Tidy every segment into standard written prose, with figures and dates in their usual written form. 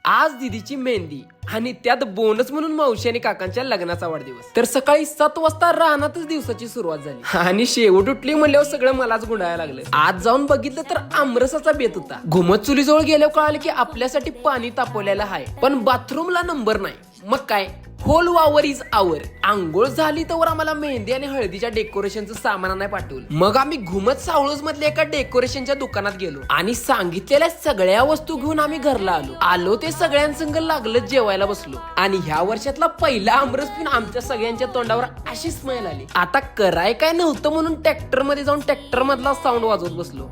आज दीदीची मेहंदी आणि त्यात बोनस म्हणून मावशी आणि काकांच्या लग्नाचा वाढदिवस. तर सकाळी 7 वाजता रानातच दिवसाची सुरुवात झाली आणि शेवट उठली म्हणल्यावर सगळं मलाच गुंडायला लागलं. आज जाऊन बघितलं तर आमरसाचा बेत होता. घुमत चुलीजवळ गेल्यावर कळालं की आपल्यासाठी पाणी तापवलेलं आहे, पण बाथरूमला नंबर नाही. मग काय, होल वावर इज आवर. आंघोळ झाली तर आम्हाला मेहंदी आणि हळदीच्या डेकोरेशनचं सामान नाही पाठवलं. मग आम्ही घुमत सावळूज मधल्या एका डेकोरेशनच्या दुकानात गेलो आणि सांगितलेल्या सगळ्या वस्तू घेऊन आम्ही घरला आलो ते सगळ्यांसंग लागलं जेवायला बसलो. आणि ह्या वर्षातला पहिला आमरस पिऊन आमच्या सगळ्यांच्या तोंडावर अशी स्माईल आली. आता कराय काय नव्हतं म्हणून ट्रॅक्टर मध्ये जाऊन ट्रॅक्टर मधला साऊंड वाजवत बसलो.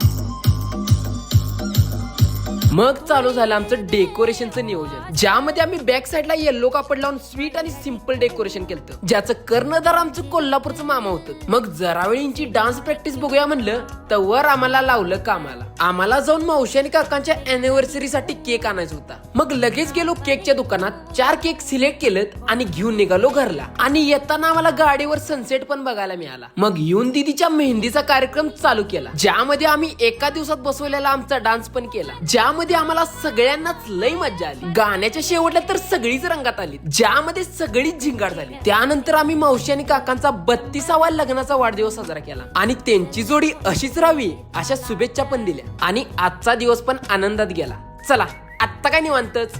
मग चालू झालं आमचं डेकोरेशनचं नियोजन, ज्यामध्ये आम्ही बॅक साईडला येल्लो कापड लावून स्वीट आणि सिंपल डेकोरेशन केलं, ज्याचं कर्णधार आमचं कोल्हापूरचं मामा होतं. मग जरा वेळींची डान्स प्रॅक्टिस बघूया म्हणलं तर आम्हाला लावलं कामाला. आम्हाला जाऊन मावशी आणि काकांच्या अॅनिव्हर्सरी साठी केक आणायचा होता. मग लगेच गेलो केकच्या दुकानात, 4 केक सिलेक्ट केलेत आणि घेऊन निघालो घरला. आणि येताना आम्हाला गाडीवर सनसेट पण बघायला मिळाला. मग येऊन दीदीच्या मेहंदीचा कार्यक्रम चालू केला, ज्यामध्ये आम्ही एका दिवसात बसवलेला आमचा डान्स पण केला, ज्यामध्ये आम्हाला सगळ्यांनाच लई मज्जा आली. गाण्याच्या शेवटला तर सगळीच रंगात आली, ज्यामध्ये सगळीच झिंगाट झाली. त्यानंतर आम्ही मावशी आणि काकांचा 32वा लग्नाचा वाढदिवस साजरा केला आणि त्यांची जोडी अशीच राहावी अशा शुभेच्छा पण दिल्या. आणि आजचा दिवस पण आनंदात गेला. चला आत्ता काय निवांतच.